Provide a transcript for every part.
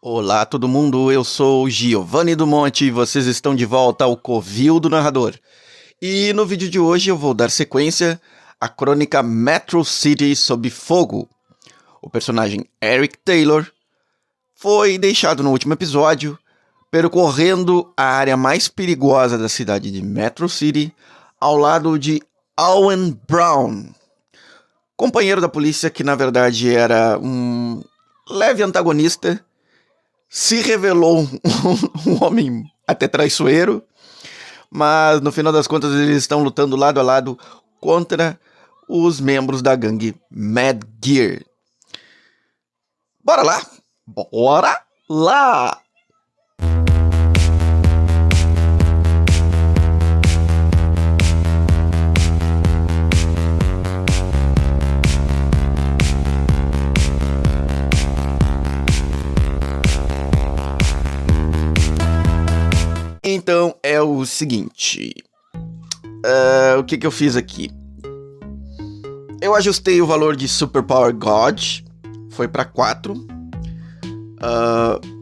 Olá todo mundo, eu sou Giovanni do Monte e vocês estão de volta ao Covil do Narrador. E no vídeo de hoje eu vou dar sequência à crônica Metro City sob fogo. O personagem Eric Taylor foi deixado no último episódio percorrendo a área mais perigosa da cidade de Metro City ao lado de Owen Brown, companheiro da polícia que na verdade era um leve antagonista. Se revelou um homem até traiçoeiro, mas no final das contas eles estão lutando lado a lado contra os membros da gangue Mad Gear. Bora lá! Bora lá! Então é o seguinte, o que eu fiz aqui? Eu ajustei o valor de Superpower God, foi para 4.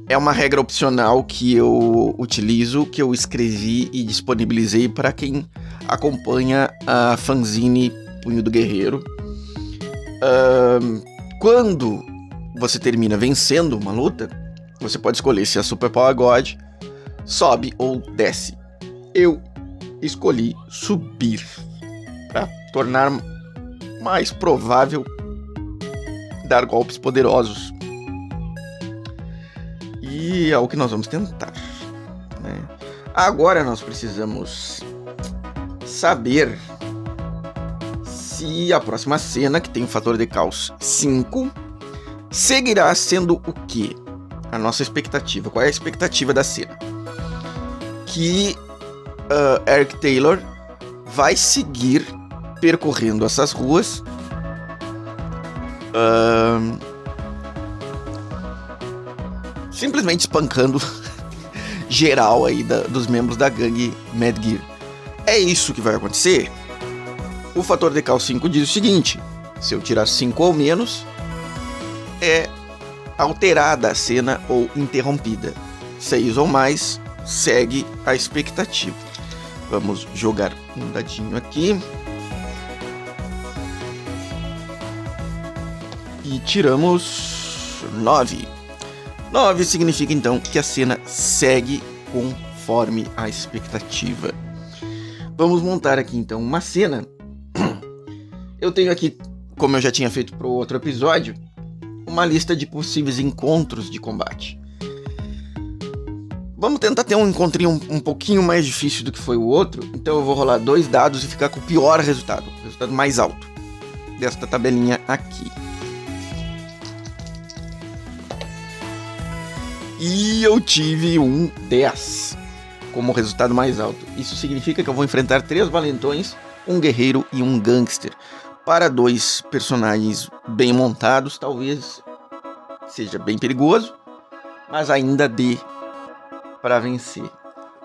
É uma regra opcional que eu utilizo, que eu escrevi e disponibilizei para quem acompanha a fanzine Punho do Guerreiro. Quando você termina vencendo uma luta, você pode escolher se a Superpower God sobe ou desce. Eu escolhi subir para tornar mais provável dar golpes poderosos. E é o que nós vamos tentar, né? Agora nós precisamos saber se a próxima cena, que tem o fator de caos 5, seguirá sendo o quê? A nossa expectativa. Qual é a expectativa da cena? Que Eric Taylor vai seguir percorrendo essas ruas simplesmente espancando geral aí dos membros da gangue Mad Gear. É isso que vai acontecer? O fator de caos 5 diz o seguinte: se eu tirar 5 ou menos, é alterada a cena ou interrompida. 6 ou mais, segue a expectativa. Vamos jogar um dadinho aqui. E tiramos 9. 9 significa então que a cena segue conforme a expectativa. Vamos montar aqui então uma cena. Eu tenho aqui, como eu já tinha feito para o outro episódio, uma lista de possíveis encontros de combate. Vamos tentar ter um encontrinho um pouquinho mais difícil do que foi o outro. Então eu vou rolar 2 dados e ficar com o pior resultado. O resultado mais alto desta tabelinha aqui. E eu tive um 10 como resultado mais alto. Isso significa que eu vou enfrentar 3 valentões, um guerreiro e um gangster. Para 2 personagens bem montados, talvez seja bem perigoso, mas ainda dê para vencer.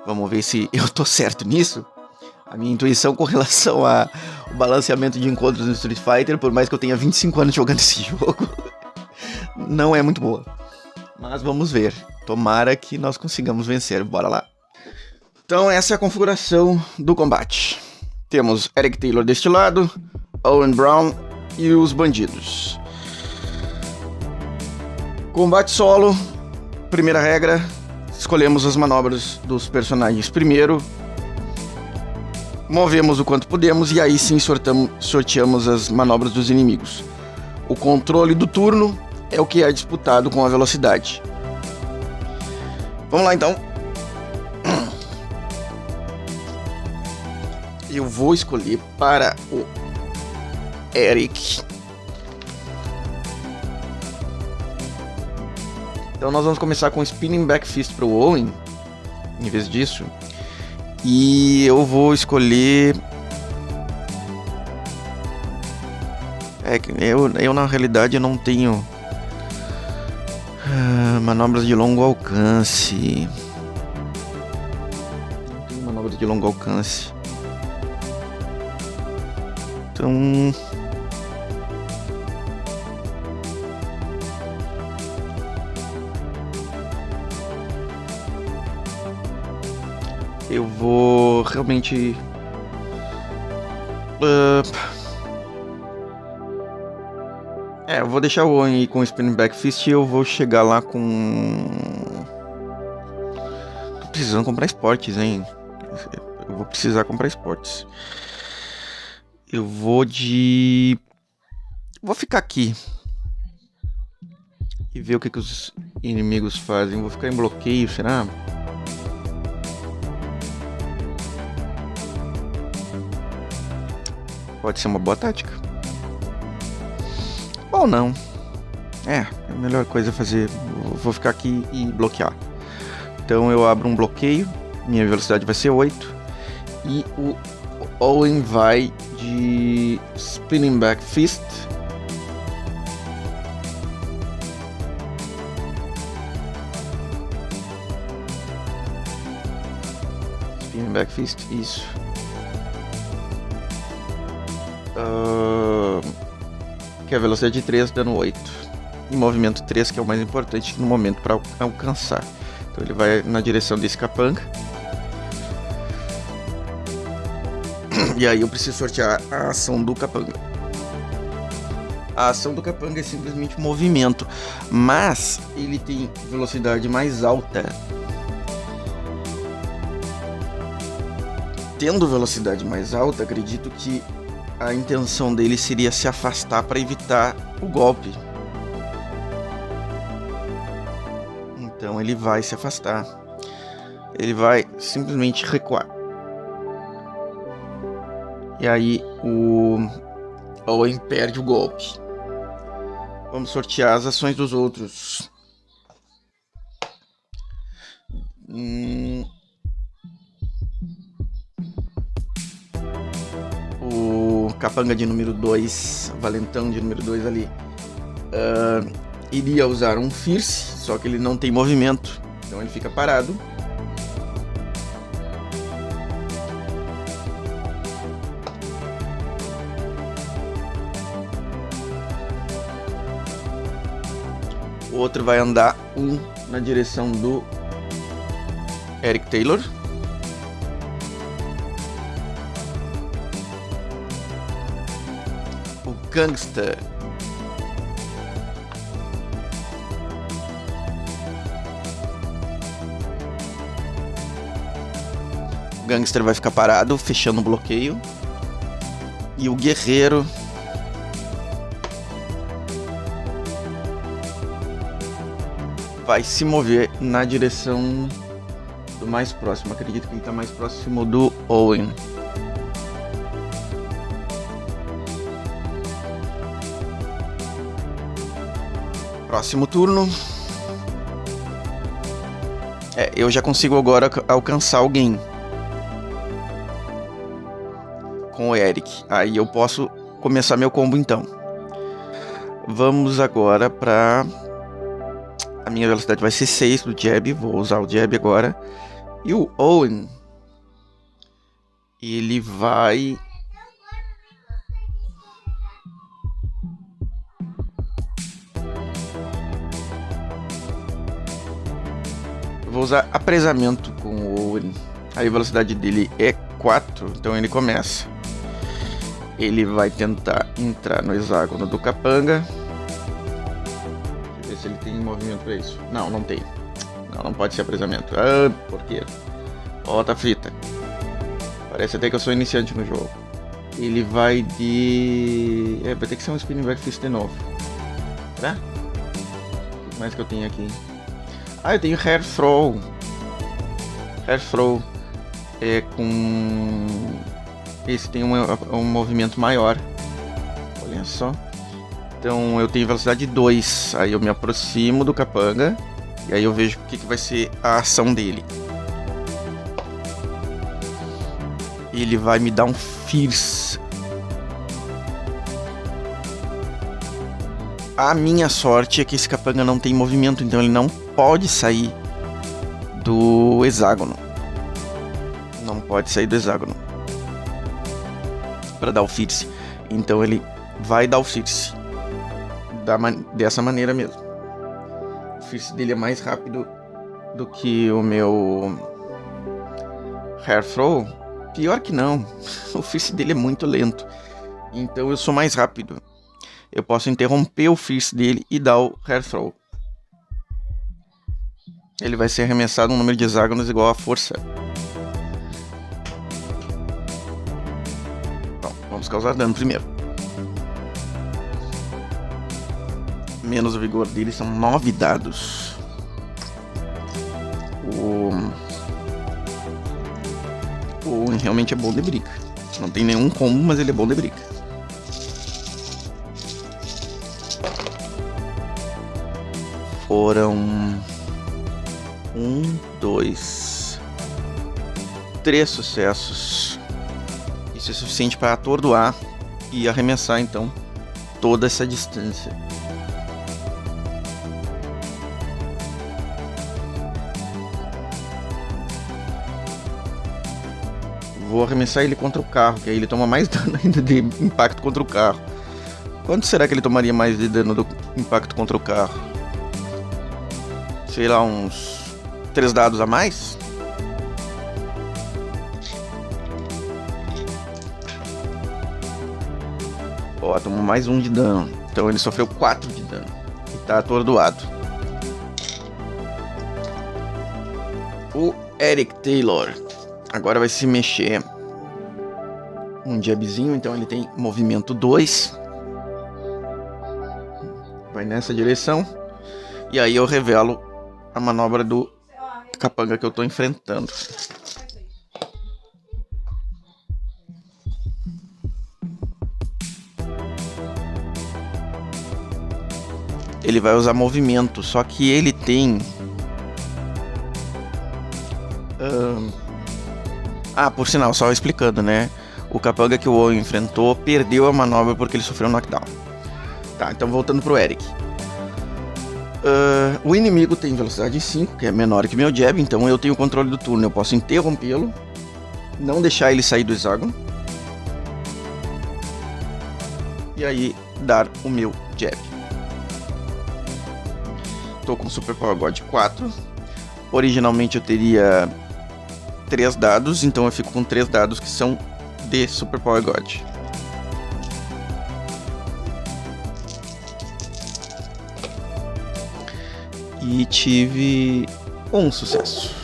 Vamos ver se eu tô certo nisso. A minha intuição com relação ao balanceamento de encontros no Street Fighter, por mais que eu tenha 25 anos jogando esse jogo, não é muito boa. Mas vamos ver. Tomara que nós consigamos vencer. Bora lá. Então essa é a configuração do combate. Temos Eric Taylor deste lado, Owen Brown e os bandidos. Combate solo. Primeira regra: escolhemos as manobras dos personagens primeiro, movemos o quanto podemos e aí sim sorteamos as manobras dos inimigos. O controle do turno é o que é disputado com a velocidade. Vamos lá então. Eu vou escolher para o Eric. Então nós vamos começar com Spinning Back Fist para o Owen, em vez disso. E eu vou escolher... eu na realidade eu não tenho manobras de longo alcance. Não tenho manobras de longo alcance. Então... eu vou realmente... eu vou deixar o Owen com o Spinning Back Fist e eu vou chegar lá com... Tô precisando comprar esportes, hein? Eu vou precisar comprar esportes. Eu vou de... Vou ficar aqui e ver o que os inimigos fazem. Vou ficar em bloqueio, será? Pode ser uma boa tática. Ou não. A melhor coisa é fazer... Vou ficar aqui e bloquear. Então eu abro um bloqueio. Minha velocidade vai ser 8. E o Owen vai de Spinning Back Fist. Spinning Back Fist, isso. Que é a velocidade de 3, dano 8. E movimento 3, que é o mais importante no momento para alcançar. Então ele vai na direção desse capanga. E aí eu preciso sortear a ação do capanga. A ação do capanga é simplesmente movimento, mas ele tem velocidade mais alta. Tendo velocidade mais alta, acredito que a intenção dele seria se afastar para evitar o golpe. Então ele vai se afastar. Ele vai simplesmente recuar. E aí o Owen perde o golpe. Vamos sortear as ações dos outros. O capanga de número 2, valentão de número 2 ali, iria usar um Fierce, só que ele não tem movimento, então ele fica parado. O outro vai andar na direção do Eric Taylor. O Gangster vai ficar parado, fechando o bloqueio. E o Guerreiro vai se mover na direção do mais próximo. Acredito que ele está mais próximo do Owen. Próximo turno. Eu já consigo agora alcançar alguém com o Eric. Aí eu posso começar meu combo então. Vamos agora para... A minha velocidade vai ser 6 do jab. Vou usar o jab agora. E o Owen, ele vai... Eu vou usar apresamento com o Owen. Aí a velocidade dele é 4, então ele começa. Ele vai tentar entrar no hexágono do capanga. Deixa eu ver se ele tem movimento para isso. Não, não tem. Não pode ser apresamento. Ah, porquê? Ó, tá frita. Parece até que eu sou iniciante no jogo. Ele vai de... vai ter que ser um Spinning Back Fist de novo. Tá? O que mais que eu tenho aqui? Eu tenho Hair Throw. Hair Throw é com... Esse tem um movimento maior. Olha só. Então eu tenho velocidade 2. Aí eu me aproximo do capanga. E aí eu vejo o que vai ser a ação dele. Ele vai me dar um Fierce. A minha sorte é que esse capanga não tem movimento, então ele não pode sair do hexágono. Não pode sair do hexágono para dar o Fierce. Então ele vai dar o Fierce dessa maneira mesmo. O Fierce dele é mais rápido do que o meu Hair Throw? Pior que não. O Fist dele é muito lento. Então eu sou mais rápido. Eu posso interromper o Fist dele e dar o Hair Throw. Ele vai ser arremessado um número de hexágonos igual à força. Bom, vamos causar dano primeiro. Menos o vigor dele são 9 dados. O Owen realmente é bom de briga. Não tem nenhum combo, mas ele é bom de briga. Foram 1, 2, 3 sucessos. Isso é suficiente para atordoar e arremessar então toda essa distância. Vou arremessar ele contra o carro, que aí ele toma mais dano ainda de impacto contra o carro. Quanto será que ele tomaria mais de dano do impacto contra o carro? Sei lá, uns 3 dados a mais? Ó, tomou mais 1 de dano. Então ele sofreu 4 de dano. E tá atordoado. O Eric Taylor agora vai se mexer. Um jabzinho, então ele tem movimento 2. Vai nessa direção. E aí eu revelo a manobra do capanga que eu tô enfrentando. Ele vai usar movimento, só que ele tem... por sinal, só explicando, né? O capanga que o Owen enfrentou perdeu a manobra porque ele sofreu um knockdown. Tá, então voltando pro Eric. O inimigo tem velocidade 5, que é menor que meu jab, então eu tenho o controle do turno. Eu posso interrompê-lo, não deixar ele sair do hexágono, e aí dar o meu jab. Tô com Super Power God 4. Originalmente eu teria 3 dados, então eu fico com 3 dados que são de Super Power God. E tive um sucesso.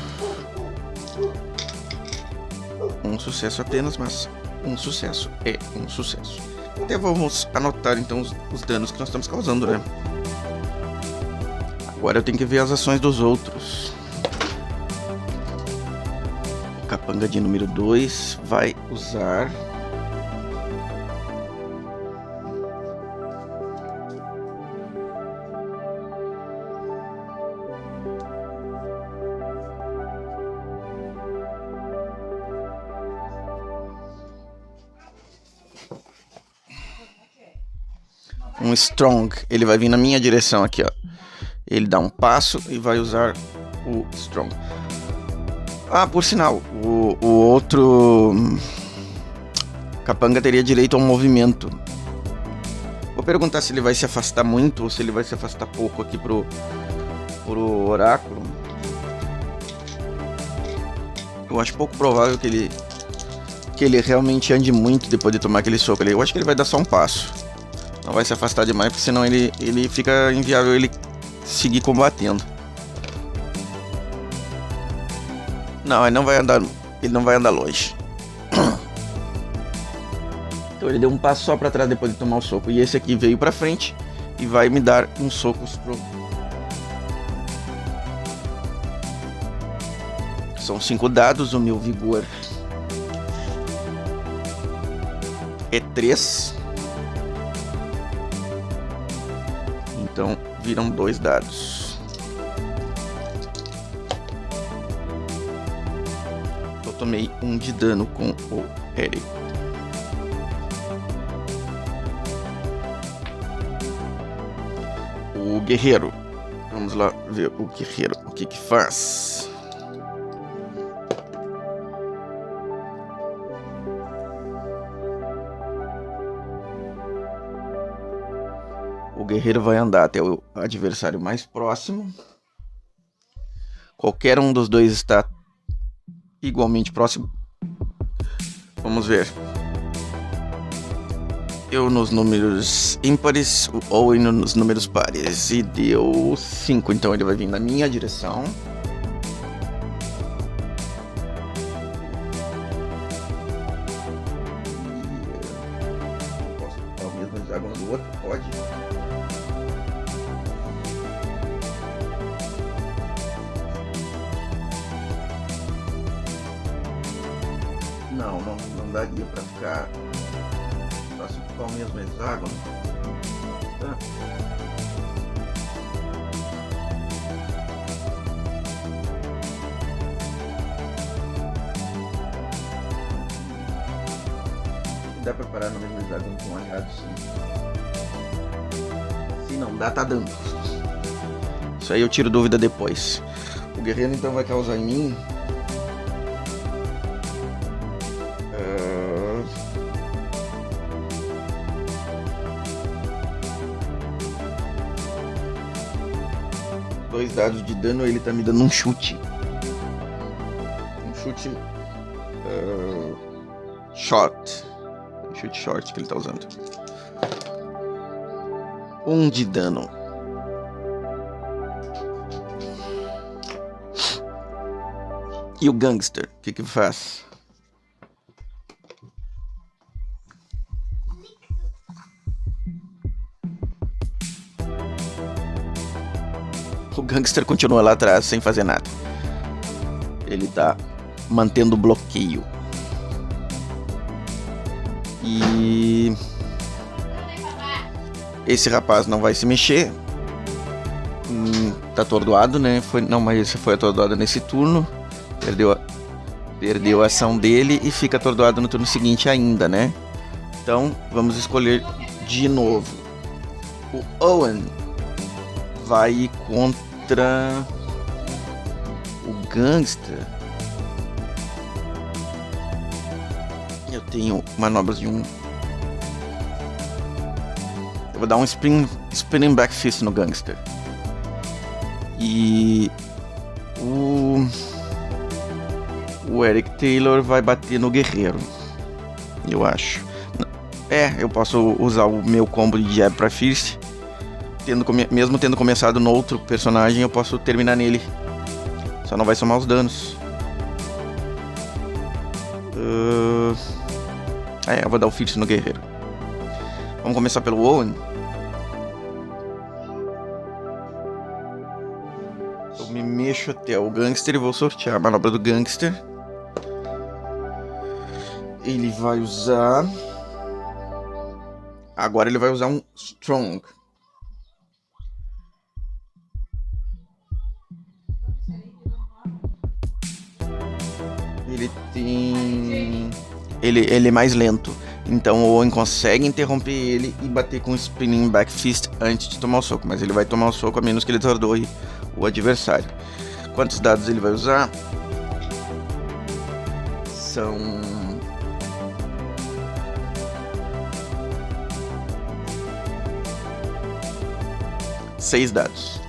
Um sucesso apenas, mas um sucesso é um sucesso. Até vamos anotar então os danos que nós estamos causando, né? Agora eu tenho que ver as ações dos outros. O capanga de número 2 vai usar... um Strong. Ele vai vir na minha direção aqui, ó. Ele dá um passo e vai usar o Strong. Por sinal, o outro capanga teria direito a um movimento. Vou perguntar se ele vai se afastar muito ou se ele vai se afastar pouco aqui pro oráculo. Eu acho pouco provável que ele realmente ande muito depois de tomar aquele soco ali. Eu acho que ele vai dar só um passo. Não vai se afastar demais, porque senão ele fica inviável ele seguir combatendo. Não, ele não vai andar longe. Então ele deu um passo só pra trás depois de tomar o soco. E esse aqui veio pra frente e vai me dar uns socos pro... São 5 dados, o meu vigor é 3. Então viram 2 dados. Eu tomei 1 de dano com o Eric. O guerreiro. Vamos lá ver o guerreiro. O que faz? O guerreiro vai andar até o adversário mais próximo. Qualquer um dos dois está igualmente próximo. Vamos ver. Eu nos números ímpares, o Owen nos números pares. E deu 5, então ele vai vir na minha direção. Posso botar o mesmo hexágono do outro? Pode. Não daria pra ficar. Só se for o mesmo hexágono. Tá. Dá pra parar no mesmo hexágono com um aliado, sim. Se não dá, tá dando. Isso aí eu tiro dúvida depois. O guerreiro então vai causar em mim. Dois dados de dano, ele tá me dando um chute. Um chute short. Um chute short que ele tá usando. 1 de dano. E o gangster, o que faz? O gangster continua lá atrás sem fazer nada. Ele tá mantendo o bloqueio. E esse rapaz não vai se mexer. Tá atordoado, né? Mas esse foi atordoado nesse turno. Perdeu a ação dele e fica atordoado no turno seguinte ainda, né? Então vamos escolher de novo. O Owen vai ir contra o gangster. Eu tenho manobras de um. Eu vou dar um spinning back fist no gangster. E o Eric Taylor vai bater no guerreiro, eu acho. Eu posso usar o meu combo de jab pra fist. Mesmo tendo começado no outro personagem, eu posso terminar nele. Só não vai somar os danos. Eu vou dar o fist no guerreiro. Vamos começar pelo Owen. Eu me mexo até o gangster e vou sortear a manobra do gangster. Ele vai usar... Agora ele vai usar um strong. Ele tem... Ele é mais lento. Então o Owen consegue interromper ele e bater com o spinning back fist antes de tomar o soco. Mas ele vai tomar o soco a menos que ele atordoe o adversário. Quantos dados ele vai usar? São... 6 dados.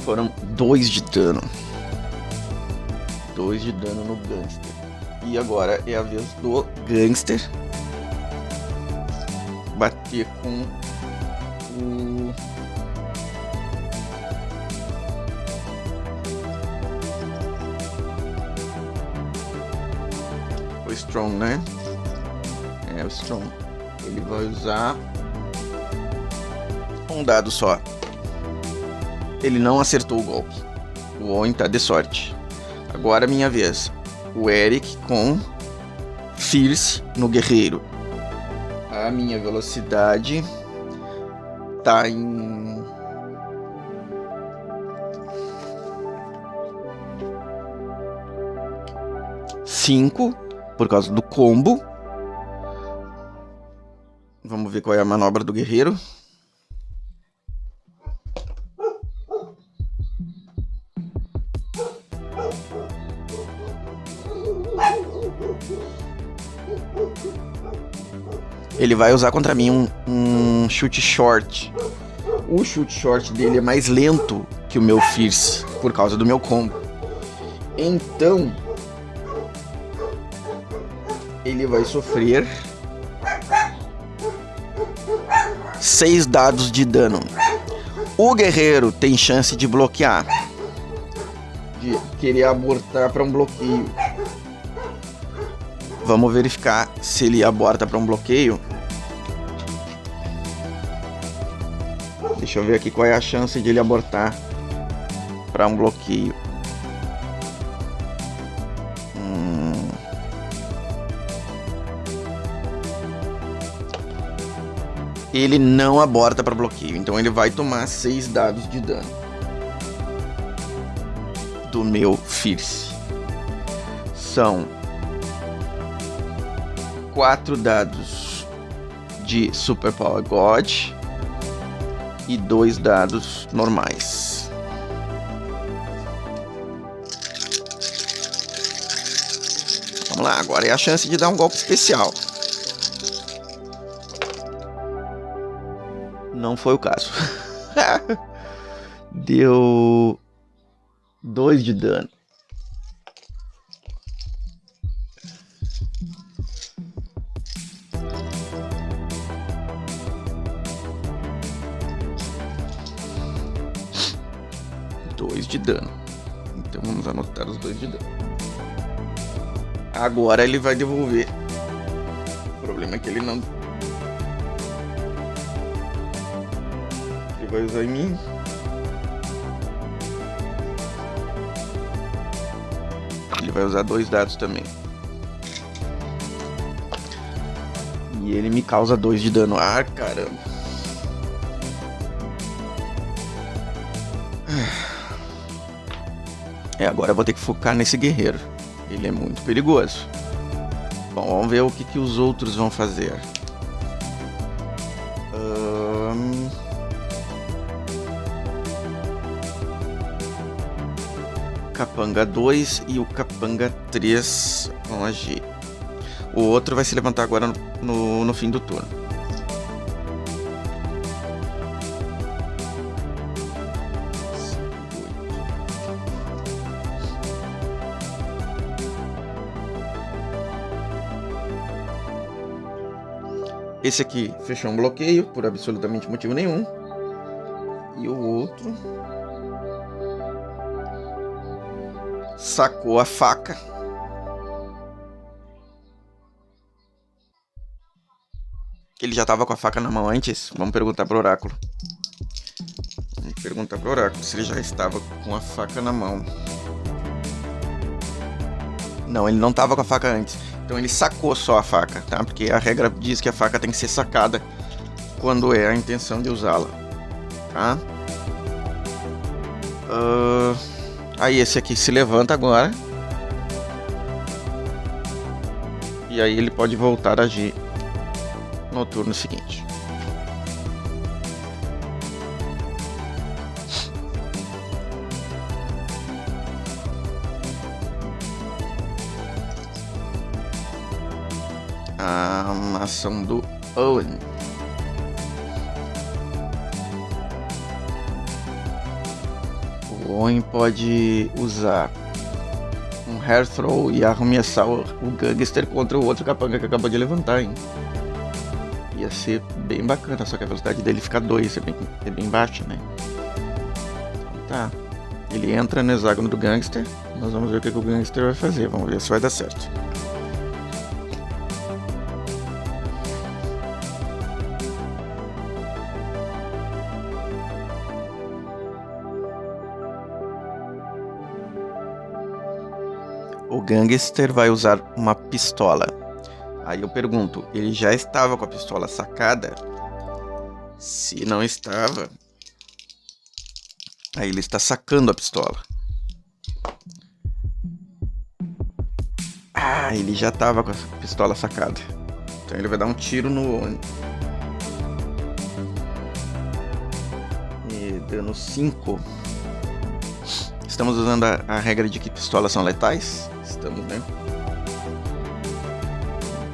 Foram 2 de dano. 2 de dano no gangster. E agora é a vez do gangster bater com o strong, né? O strong. Ele vai usar um dado só. Ele não acertou o golpe. O Owen tá de sorte. Agora é minha vez. O Eric com Fierce no guerreiro. A minha velocidade tá em 5 por causa do combo. Vamos ver qual é a manobra do guerreiro. Ele vai usar contra mim um chute short. o chute short dele é mais lento que o meu Fierce, por causa do meu combo. Então, ele vai sofrer 6 dados de dano. O guerreiro tem chance de bloquear, de querer abortar para um bloqueio. Vamos verificar se ele aborta para um bloqueio. Deixa eu ver aqui qual é a chance de ele abortar para um bloqueio. Ele não aborta para bloqueio, então ele vai tomar 6 dados de dano do meu Fierce. São 4 dados de Super Power God e 2 dados normais. Vamos lá, agora é a chance de dar um golpe especial. Não foi o caso. Deu 2 de dano. Então vamos anotar os 2 de dano. Agora ele vai devolver. O problema é que ele não... Ele vai usar em mim. Ele vai usar 2 dados também. E ele me causa 2 de dano. Ah, caramba. Agora eu vou ter que focar nesse guerreiro. Ele é muito perigoso. Bom, vamos ver o que os outros vão fazer. Capanga 2 e o Capanga 3 vão agir. O outro vai se levantar agora no fim do turno. Esse aqui fechou um bloqueio por absolutamente motivo nenhum. E o outro sacou a faca. Ele já estava com a faca na mão antes. Vamos perguntar pro oráculo. Vamos perguntar pro oráculo se ele já estava com a faca na mão. Não, ele não estava com a faca antes. Então ele sacou só a faca, tá? Porque a regra diz que a faca tem que ser sacada quando é a intenção de usá-la, tá? Aí esse aqui se levanta agora. E aí ele pode voltar a agir no turno seguinte. A ação do Owen. O Owen pode usar um Hair Throw e arremessar o Gangster contra o outro capanga que acabou de levantar, hein? Ia ser bem bacana, só que a velocidade dele fica 2, é bem baixa, né? Então tá. Ele entra no hexágono do Gangster. Nós vamos ver o que o Gangster vai fazer. Vamos ver se vai dar certo. O Gangster vai usar uma pistola. Aí eu pergunto, ele já estava com a pistola sacada? Se não estava, aí ele está sacando a pistola. Ah, ele já estava com a pistola sacada. Então ele vai dar um tiro no Owen. E dano 5. Estamos usando a regra de que pistolas são letais? Estamos, né?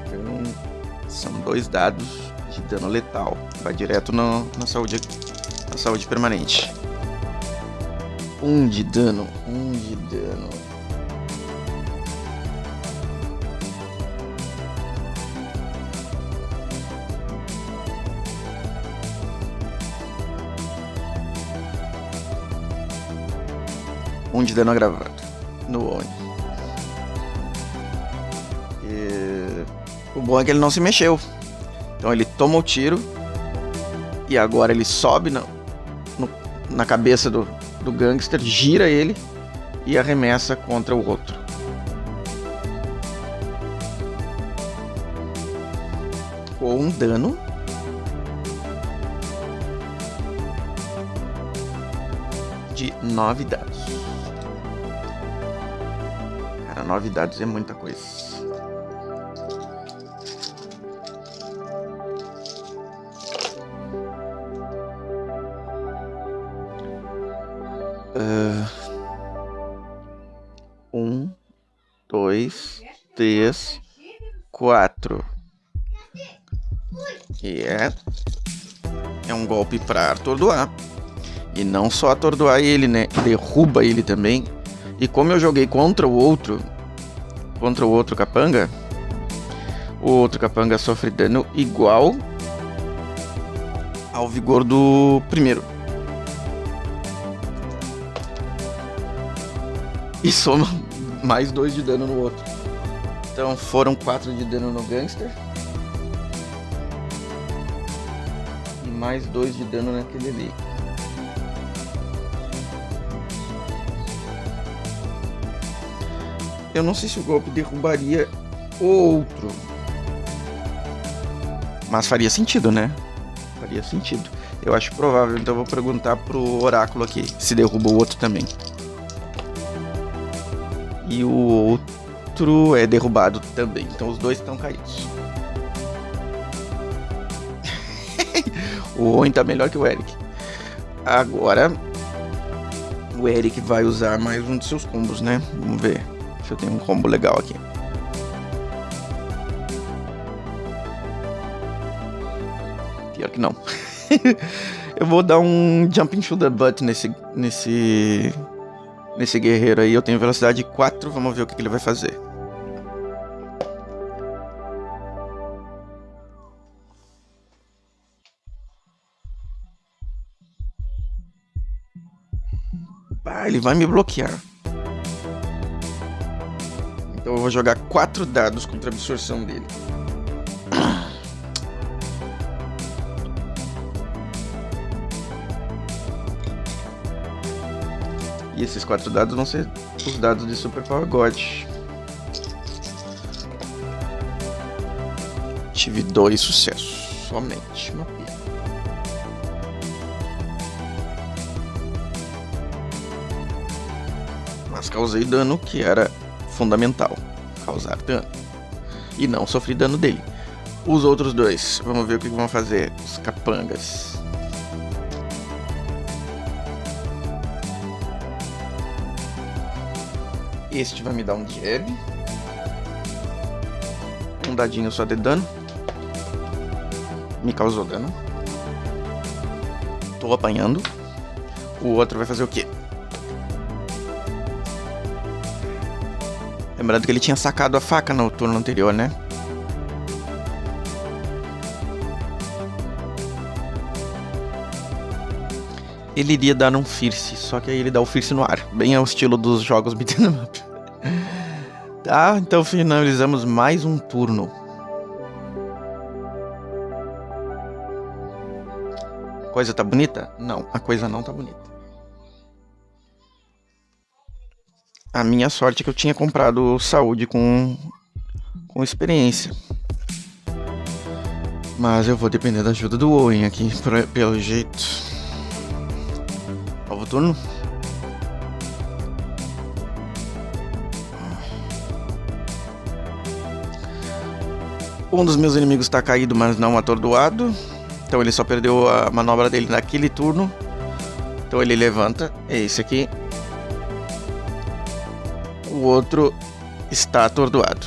Então, são 2 dados de dano letal. Vai direto na saúde A saúde permanente. 1 de dano. 1 de dano. Um de dano agravado no Oni. O bom é que ele não se mexeu. Então ele toma o tiro. E agora ele sobe na cabeça do gangster, gira ele e arremessa contra o outro. Com um dano de 9 dados. Cara, 9 dados é muita coisa. Um, 2, 3, 4. E é um golpe pra atordoar. E não só atordoar ele, né? Derruba ele também. E como eu joguei contra o outro capanga, o outro capanga sofre dano igual ao vigor do primeiro. E soma mais 2 de dano no outro. Então foram 4 de dano no gangster. E mais 2 de dano naquele ali. Eu não sei se o golpe derrubaria o outro. Mas faria sentido, né? Faria sentido. Eu acho provável, então eu vou perguntar pro oráculo aqui se derruba o outro também. E o outro é derrubado também. Então os dois estão caídos. O Owen tá melhor que o Eric. Agora o Eric vai usar mais um de seus combos, né? Vamos ver se eu tenho um combo legal aqui. Pior que não. Eu vou dar um Jumping to the Butt nesse guerreiro aí. Eu tenho velocidade 4, vamos ver o que ele vai fazer. Ele vai me bloquear. Então eu vou jogar 4 dados contra a absorção dele. E esses 4 dados vão ser os dados de Super Power God. Tive 2 sucessos. Somente uma pena. Mas causei dano, que era fundamental. Causar dano. E não sofri dano dele. Os outros 2. Vamos ver o que vão fazer. Os capangas. Este vai me dar um jab. Um dadinho só de dano. Me causou dano. Tô apanhando. O outro vai fazer o quê? Lembrando que ele tinha sacado a faca no turno anterior, né? Ele iria dar um Fierce, só que aí ele dá o Fierce no ar. Bem ao estilo dos jogos beat'em up. Tá, então finalizamos mais um turno. A coisa tá bonita? Não, a coisa não tá bonita. A minha sorte é que eu tinha comprado saúde com experiência. Mas eu vou depender da ajuda do Owen aqui, pelo jeito. Novo turno. Um dos meus inimigos está caído, mas não atordoado. Então ele só perdeu a manobra dele naquele turno. Então ele levanta. É esse aqui. O outro está atordoado.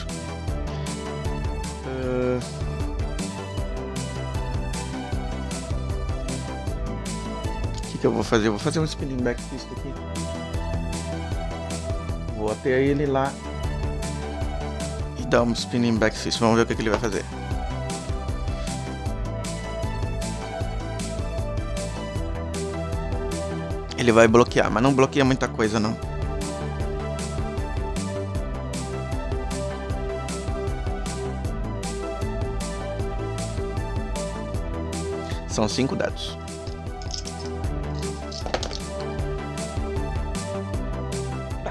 que eu vou fazer? Eu vou fazer um spinning back fist aqui. Vou até ele lá e dar um spinning back fist. Vamos ver o que ele vai fazer. Ele vai bloquear, mas não bloqueia muita coisa não. São 5 dados.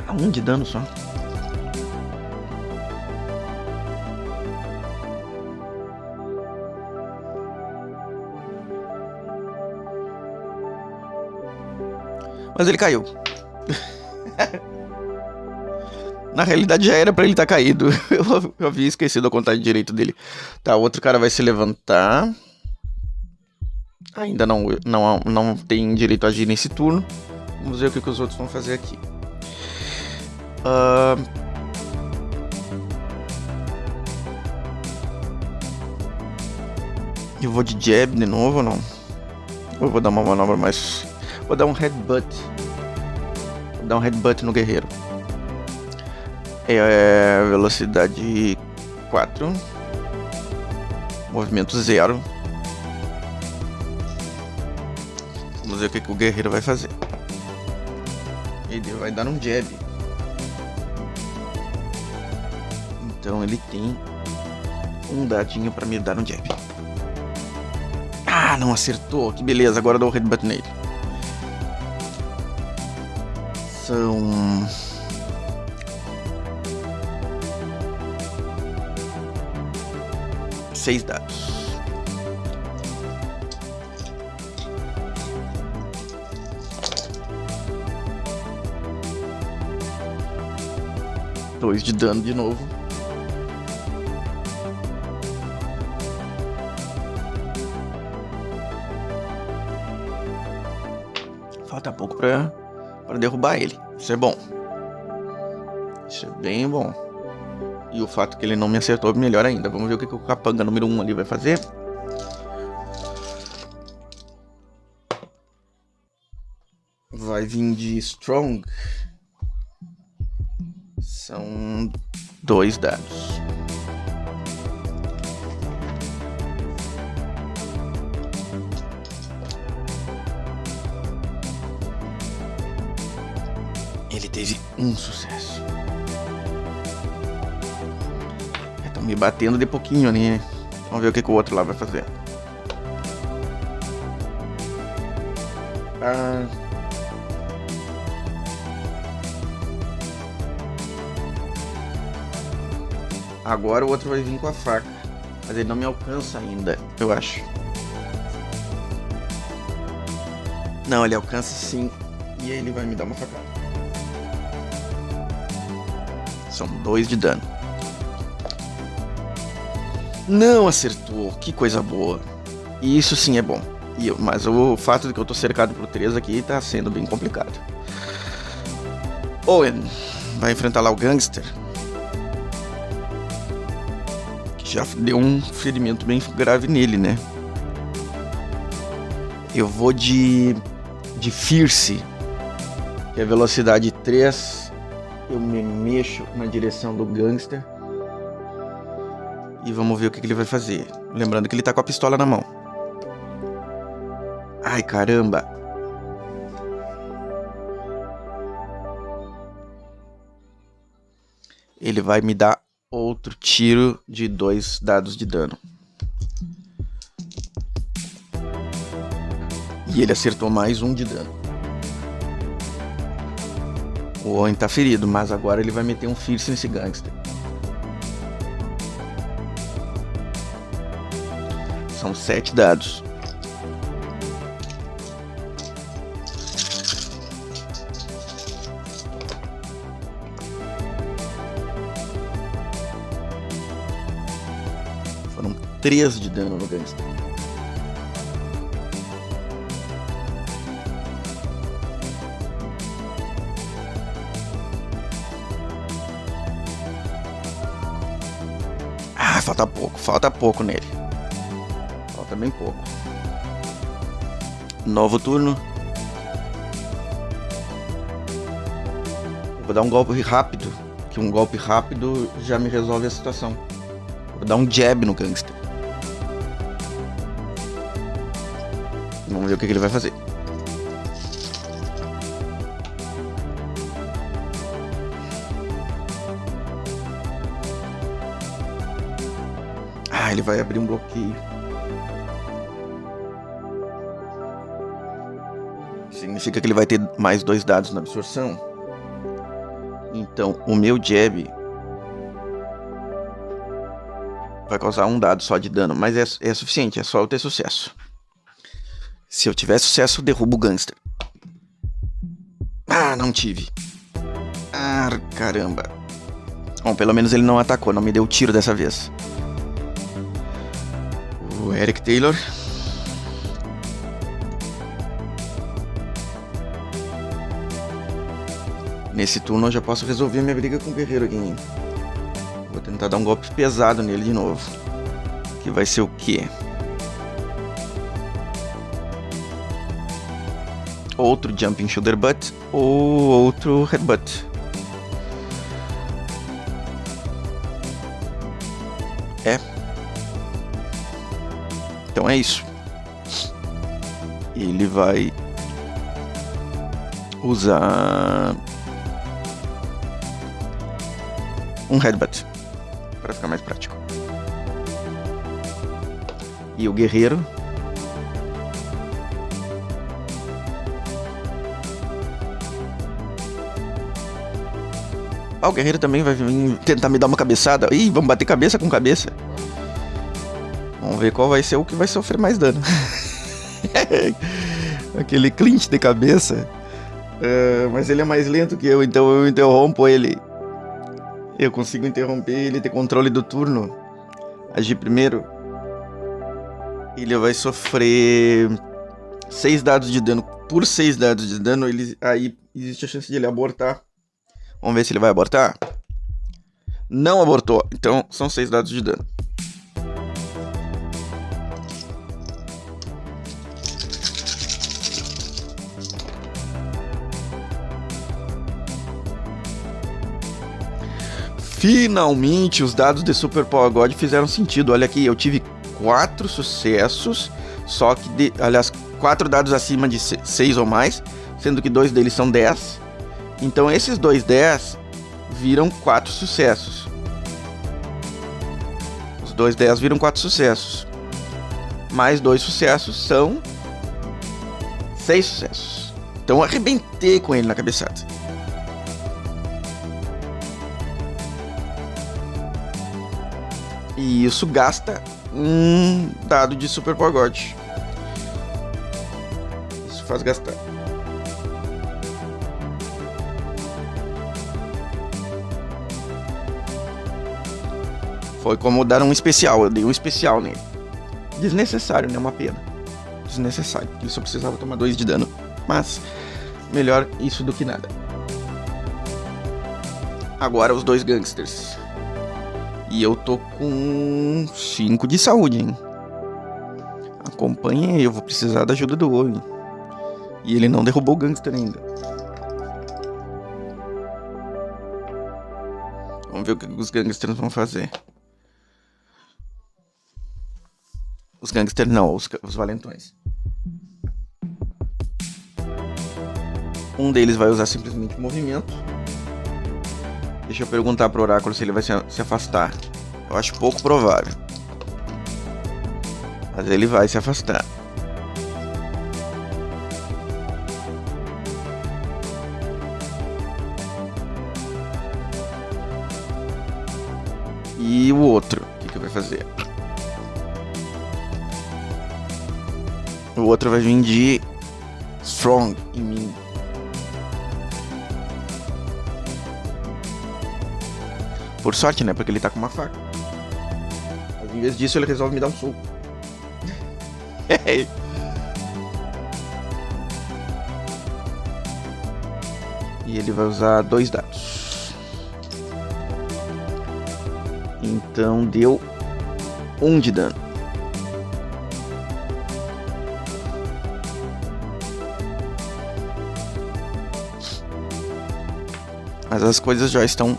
Ah, 1 de dano só. Mas ele caiu. Na realidade já era pra ele estar caído. Eu havia esquecido a contagem direito dele. Tá, o outro cara vai se levantar. Ainda não tem direito a agir nesse turno. Vamos ver o que os outros vão fazer aqui. Eu vou de jab de novo ou não? Ou eu vou dar uma manobra mais... Vou dar um headbutt. Vou dar um headbutt no guerreiro. É velocidade 4. Movimento 0. Vamos ver o que o guerreiro vai fazer. Ele vai dar um jab. Então ele tem um dadinho pra me dar um jab. Ah, não acertou. Que beleza, agora eu dou o headbutt nele. São... seis dados. Dois de dano de novo. Falta pouco pra derrubar ele. Isso é bom. Isso é bem bom. E o fato que ele não me acertou, melhor ainda. Vamos ver o que o capanga número 1 ali vai fazer. Vai vir de strong. São 2 dados. Ele teve um sucesso. Estão me batendo de pouquinho, né? Vamos ver o que o outro lá vai fazer. Agora o outro vai vir com a faca. Mas ele não me alcança ainda, eu acho. Não, ele alcança sim. E ele vai me dar uma facada. São 2 de dano. Não acertou. Que coisa boa. E isso sim é bom. Mas o fato de que eu tô cercado por 3 aqui tá sendo bem complicado. Owen vai enfrentar lá o gangster. Que já deu um ferimento bem grave nele, né? Eu vou de Fierce. Que é velocidade 3. Eu me mexo na direção do gangster. E vamos ver o que ele vai fazer. Lembrando que ele tá com a pistola na mão. Ai, caramba. Ele vai me dar outro tiro de 2 dados de dano. E ele acertou mais 1 de dano. O Owen tá ferido, mas agora ele vai meter um Fierce nesse gangster. São 7 dados. Foram 3 de dano no gangster. Ah, falta pouco nele. Falta bem pouco. Novo turno. Vou dar um golpe rápido, que um golpe rápido já me resolve a situação. Vou dar um jab no gangster. Vamos ver o que ele vai fazer. Ah, ele vai abrir um bloqueio. Significa que ele vai ter mais 2 dados na absorção. Então, o meu jab vai causar 1 dado só de dano, mas é suficiente, é só eu ter sucesso. Se eu tiver sucesso, eu derrubo o gangster. Ah, não tive. Ah, caramba. Bom, pelo menos ele não atacou, não me deu tiro dessa vez. O Eric Taylor. Nesse turno eu já posso resolver minha briga com o guerreiro aqui, hein? Vou tentar dar um golpe pesado nele de novo. Que vai ser o quê? Outro Jumping Shoulder Butt ou outro Headbutt. Então é isso. Ele vai usar um Headbutt para ficar mais prático. E o guerreiro o guerreiro também vai vir tentar me dar uma cabeçada. Ih, vamos bater cabeça com cabeça. Vamos ver qual vai ser o que vai sofrer mais dano. Aquele clinch de cabeça. Mas ele é mais lento que eu, então eu interrompo ele. Eu consigo interromper ele, ter controle do turno. Agir primeiro. Ele vai sofrer 6 dados de dano. Por 6 dados de dano, aí existe a chance de ele abortar. Vamos ver se ele vai abortar. Não abortou. Então são 6 dados de dano. Finalmente os dados de Super Power God fizeram sentido. Olha aqui, eu tive 4 sucessos. Só que, aliás, 4 dados acima de 6 ou mais. Sendo que 2 deles são 10. Então esses 2 10 viram 4 sucessos. Os 2 10 viram 4 sucessos. Mais 2 sucessos são 6 sucessos. Então eu arrebentei com ele na cabeçada. E isso gasta um dado de Super Power God. Isso faz gastar. Foi como dar um especial. Eu dei um especial nele. Desnecessário, né? Uma pena. Desnecessário. Ele só precisava tomar 2 de dano. Mas melhor isso do que nada. Agora os 2 gangsters. E eu tô com 5 de saúde, hein? Acompanhem aí, eu vou precisar da ajuda do olho. E ele não derrubou o gangster ainda. Vamos ver o que os gangsters vão fazer. Os gangsters não, os valentões. Um deles vai usar simplesmente movimento. Deixa eu perguntar pro oráculo se ele vai se afastar. Eu acho pouco provável. Mas ele vai se afastar. E o outro, o que vai fazer? O outro vai vir de Strong em mim. Por sorte, né? Porque ele tá com uma faca. Mas em vez disso, ele resolve me dar um soco. E ele vai usar 2 dados. Então deu 1 de dano. Mas as coisas já estão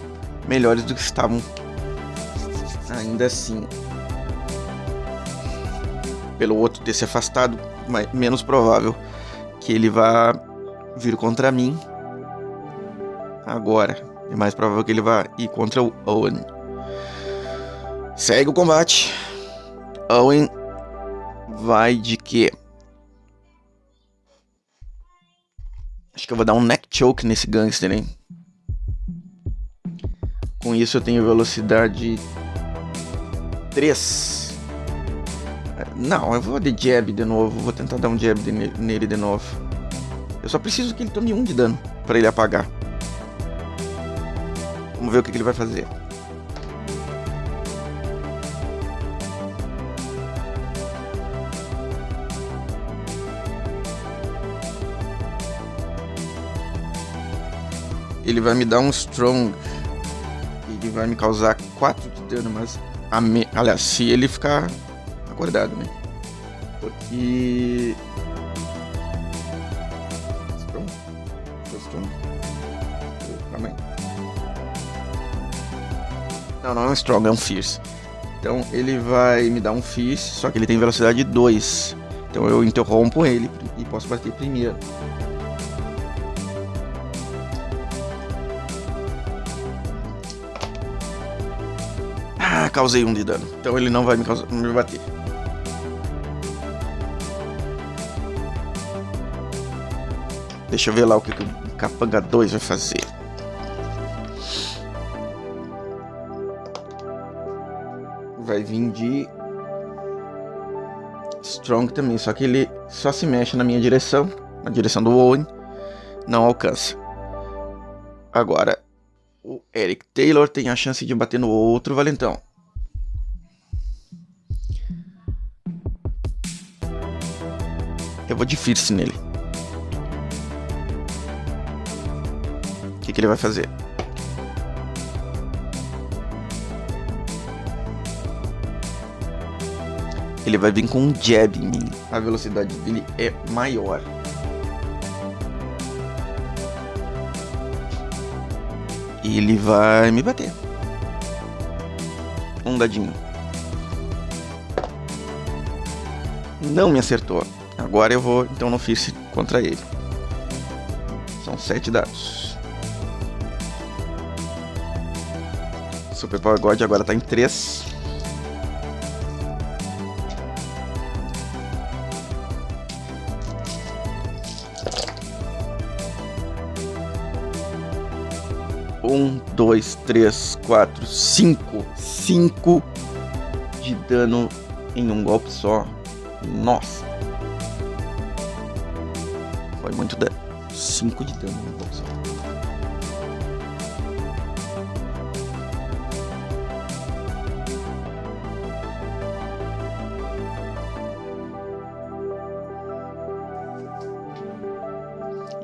melhores do que estavam. Ainda assim, pelo outro ter se afastado, menos provável que ele vá vir contra mim agora. É mais provável que ele vá ir contra o Owen. Segue o combate. Owen vai de quê? Acho que eu vou dar um neck choke nesse gangster, hein? Com isso eu tenho velocidade 3. Não, eu vou de jab de novo. Vou tentar dar um jab nele de novo. Eu só preciso que ele tome 1 de dano pra ele apagar. Vamos ver o que ele vai fazer. Ele vai me dar um strong. Ele vai me causar 4 de dano, mas... Aliás, se ele ficar acordado, né? Porque... Strong. Calma aí. Não é um strong, é um fierce. Então ele vai me dar um fierce, só que ele tem velocidade 2. Então eu interrompo ele e posso bater primeiro. Causei 1 de dano. Então ele não vai me bater. Deixa eu ver lá o que o Capanga 2 vai fazer. Vai vir de Strong também, só que ele só se mexe na minha direção, na direção do Owen, não alcança. Agora, o Eric Taylor tem a chance de bater no outro valentão. Eu vou de Fierce nele. O que ele vai fazer? Ele vai vir com um jab em mim. A velocidade dele é maior. E ele vai me bater. Um dadinho. Não me acertou. Agora eu vou então no Fierce contra ele. São 7 dados. Super Power God agora tá em 3. Um, 2, 3, 4, 5. 5 de dano em um golpe só. Nossa. Foi muito dano. 5 de dano em um golpe só.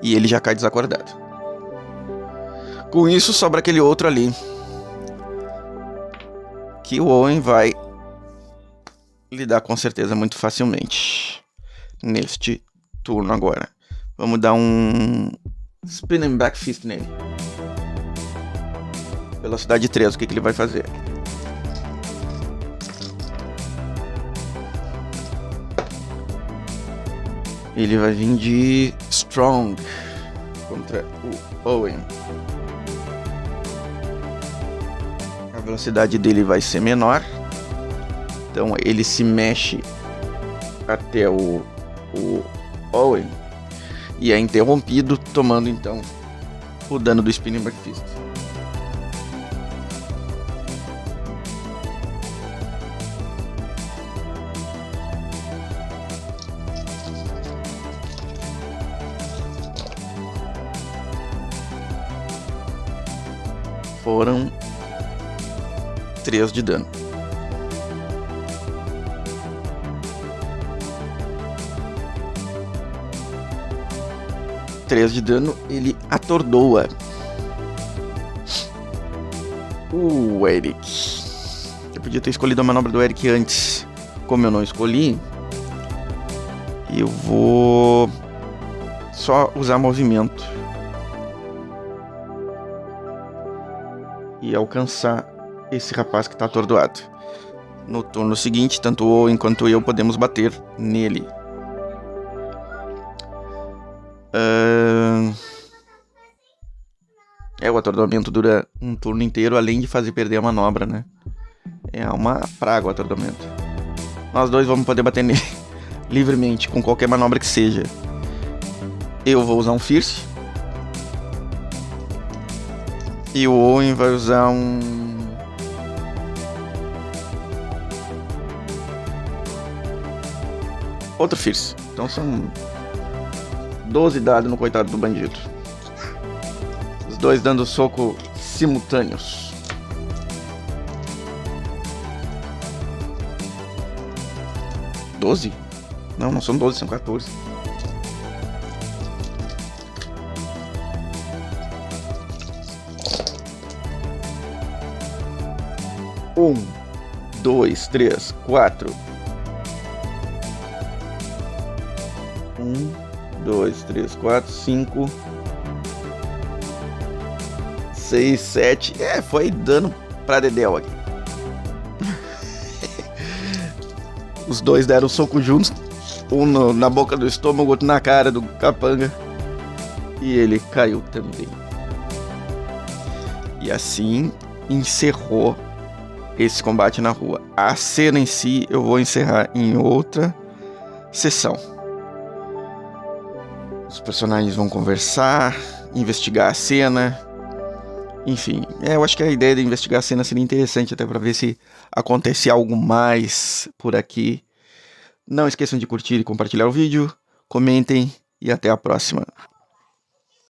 E ele já cai desacordado. Com isso, sobra aquele outro ali. Que o Owen vai lidar com certeza muito facilmente. Neste turno agora. Vamos dar um Spinning Back Fist nele. Velocidade 3, o que ele vai fazer? Ele vai vir de Strong contra o Owen. A velocidade dele vai ser menor. Então ele se mexe até o Owen e é interrompido, tomando então o dano do Spinning Back Fist. Foram 3 de dano. De dano, ele atordoa o Eric. Eu podia ter escolhido a manobra do Eric antes. Como eu não escolhi, eu vou só usar movimento. e alcançar esse rapaz que tá atordoado. No turno seguinte, tanto o Owen quanto eu podemos bater nele. O atordoamento dura um turno inteiro, além de fazer perder a manobra, né? É uma praga o atordoamento. Nós dois vamos poder bater nele livremente, com qualquer manobra que seja. Eu vou usar um Fierce. E o Owen vai usar um... outro Fierce. Então são 12 dados no coitado do bandido. Os dois dando soco simultâneos. Não são 12, são 14. Um, 2, 3, 4. 1, 2, 3, 4, 5, 6, 7. Foi dano pra Dedéu aqui. Os dois deram soco juntos. Um na boca do estômago, outro na cara do capanga. E ele caiu também. E assim encerrou esse combate na rua. A cena em si eu vou encerrar em outra sessão. Os personagens vão conversar, investigar a cena. Enfim, eu acho que a ideia de investigar a cena seria interessante, até para ver se acontece algo mais por aqui. Não esqueçam de curtir e compartilhar o vídeo. Comentem e até a próxima.